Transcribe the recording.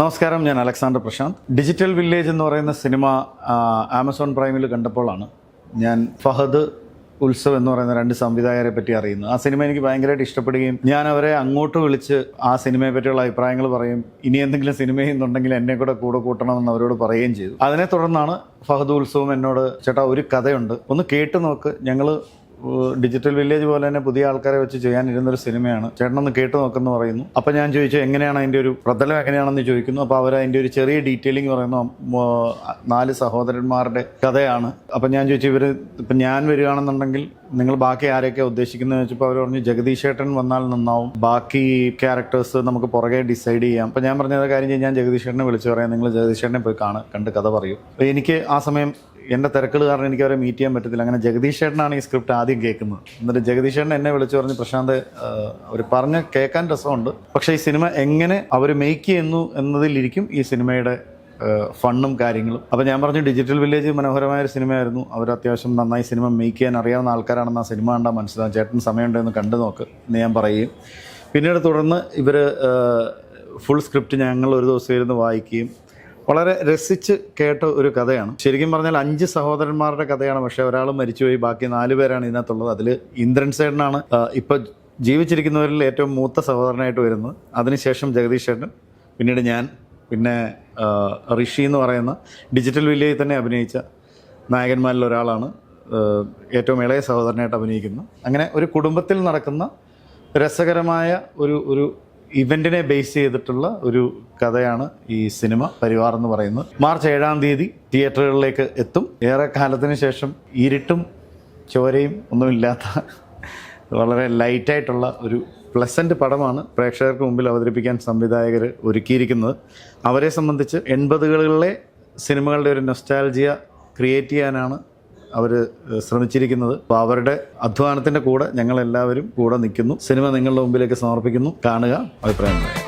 നമസ്കാരം, ഞാൻ Alexander Prashant. Digital village എന്ന് പറയുന്ന സിനിമ ആമസോൺ പ്രൈമിൽ കണ്ടപ്പോഴാണ് ഞാൻ ഫഹദ്, ഉത്സവ് എന്ന് പറയുന്ന രണ്ട് സംവിധായകരെ പറ്റി അറിയുന്നത്. ആ സിനിമ എനിക്ക് ഭയങ്കരമായിട്ട് ഇഷ്ടപ്പെടുകയും ഞാൻ അവരെ അങ്ങോട്ട് വിളിച്ച് ആ സിനിമയെ പറ്റിയുള്ള അഭിപ്രായങ്ങൾ പറയും, ഇനി എന്തെങ്കിലും സിനിമ ചെയ്യുന്നുണ്ടെങ്കിൽ എന്നെ കൂടെ കൂട്ടണമെന്ന് അവരോട് പറയുകയും ചെയ്തു. അതിനെ തുടർന്നാണ് ഫഹദ്, ഉത്സവം എന്നോട് ചേട്ടാ ഒരു കഥയുണ്ട്, ഒന്ന് കേട്ട് നോക്ക്, ഞങ്ങൾ ഡിജിറ്റൽ വില്ലേജ് പോലെ തന്നെ പുതിയ ആൾക്കാരെ വെച്ച് ചെയ്യാനിരുന്നൊരു സിനിമയാണ്, ചേട്ടനൊന്ന് കേട്ട് നോക്കെന്ന് പറയുന്നു. അപ്പം ഞാൻ ചോദിച്ചു എങ്ങനെയാണ് അതിൻ്റെ ഒരു പ്രതലം എങ്ങനെയാണെന്ന് ചോദിക്കുന്നു. അപ്പോൾ അവർ അതിൻ്റെ ഒരു ചെറിയ ഡീറ്റെയിലിംഗ് പറയുന്നു. 4 സഹോദരന്മാരുടെ കഥയാണ്. അപ്പം ഞാൻ ചോദിച്ചു, ഇപ്പം ഞാൻ വരികയാണെന്നുണ്ടെങ്കിൽ നിങ്ങൾ ബാക്കി ആരെയൊക്കെ ഉദ്ദേശിക്കുന്നത് ചോദിച്ചപ്പോൾ അവർ പറഞ്ഞു ജഗദീഷ് ചേട്ടൻ വന്നാൽ നന്നാവും, ബാക്കി ക്യാരക്ടേഴ്സ് നമുക്ക് പുറകെ ഡിസൈഡ് ചെയ്യാം. അപ്പം ഞാൻ പറഞ്ഞ കാര്യം ഞാൻ ജഗദീഷ് ചേട്ടനെ വിളിച്ച് പറയാം, നിങ്ങൾ ജഗദീഷ് ചേട്ടനെ പോയി കണ്ട് കഥ പറയൂ. അപ്പോൾ എനിക്ക് ആ സമയം എൻ്റെ തിരക്കുകൾ കാരണം എനിക്ക് അവരെ മീറ്റ് ചെയ്യാൻ പറ്റത്തില്ല. അങ്ങനെ ജഗദീഷ് ചേട്ടനാണ് ഈ സ്ക്രിപ്റ്റ് ആദ്യം കേൾക്കുന്നത്. എന്നിട്ട് ജഗദീഷ് ചേട്ടൻ എന്നെ വിളിച്ച് പറഞ്ഞ്, പ്രശാന്ത് അവർ പറഞ്ഞ് കേൾക്കാൻ രസമുണ്ട്, പക്ഷേ ഈ സിനിമ എങ്ങനെ അവർ മേക്ക് ചെയ്യുന്നു എന്നതിലിരിക്കും ഈ സിനിമയുടെ ഫണ്ണും കാര്യങ്ങളും. അപ്പോൾ ഞാൻ പറഞ്ഞു ഡിജിറ്റൽ വില്ലേജ് മനോഹരമായൊരു സിനിമയായിരുന്നു, അവർ അത്യാവശ്യം നന്നായി സിനിമ മേക്ക് ചെയ്യാൻ അറിയാവുന്ന ആൾക്കാരാണെന്ന് ആ സിനിമ കണ്ടാൽ മനസ്സിലാവും, ചേട്ടൻ സമയമുണ്ടെന്ന് കണ്ടു നോക്ക് എന്ന് ഞാൻ പറയുകയും പിന്നീട് തുടർന്ന് ഇവർ ഫുൾ സ്ക്രിപ്റ്റ് ഞങ്ങൾ ഒരു ദിവസം ഇരുന്ന് വായിക്കുകയും വളരെ രസിച്ച് കേട്ട ഒരു കഥയാണ്. ശരിക്കും പറഞ്ഞാൽ 5 സഹോദരന്മാരുടെ കഥയാണ്, പക്ഷേ ഒരാൾ മരിച്ചുപോയി, ബാക്കി 4 പേരാണ് ഇതിനകത്തുള്ളത്. അതിൽ ഇന്ദ്രൻ സേട്ടനാണ് ഇപ്പോൾ ജീവിച്ചിരിക്കുന്നവരിൽ ഏറ്റവും മൂത്ത സഹോദരനായിട്ട് വരുന്നത്. അതിനുശേഷം ജഗദീഷ് ചേട്ടൻ, പിന്നീട് ഞാൻ, പിന്നെ ഋഷി എന്ന് പറയുന്ന ഡിജിറ്റൽ വില്ലേജിൽ തന്നെ അഭിനയിച്ച നായകന്മാരിൽ ഒരാളാണ് ഏറ്റവും ഇളയ സഹോദരനായിട്ട് അഭിനയിക്കുന്നത്. അങ്ങനെ ഒരു കുടുംബത്തിൽ നടക്കുന്ന രസകരമായ ഒരു ഇവൻറ്റിനെ ബേസ് ചെയ്തിട്ടുള്ള ഒരു കഥയാണ് ഈ സിനിമ പരിവാർ എന്ന് പറയുന്നത്. മാർച്ച് 7-ാം തീയതി തിയേറ്ററുകളിലേക്ക് എത്തും. ഏറെ കാലത്തിന് ശേഷം ഇരുട്ടും ചോരയും ഒന്നുമില്ലാത്ത വളരെ ലൈറ്റായിട്ടുള്ള ഒരു പ്ലസൻറ്റ് പടമാണ് പ്രേക്ഷകർക്ക് മുമ്പിൽ അവതരിപ്പിക്കാൻ സംവിധായകർ ഒരുക്കിയിരിക്കുന്നത്. അവരെ സംബന്ധിച്ച് 80കളിലെ സിനിമകളുടെ ഒരു നൊസ്റ്റാൾജിയ ക്രിയേറ്റ് ചെയ്യാനാണ് അവർ ശ്രമിച്ചിരിക്കുന്നത്. അപ്പോൾ അവരുടെ അധ്വാനത്തിൻ്റെ കൂടെ ഞങ്ങളെല്ലാവരും കൂടെ നിൽക്കുന്നു. സിനിമ നിങ്ങളുടെ മുമ്പിലേക്ക് സമർപ്പിക്കുന്നു. കാണുക, അഭിപ്രായം പറയാം.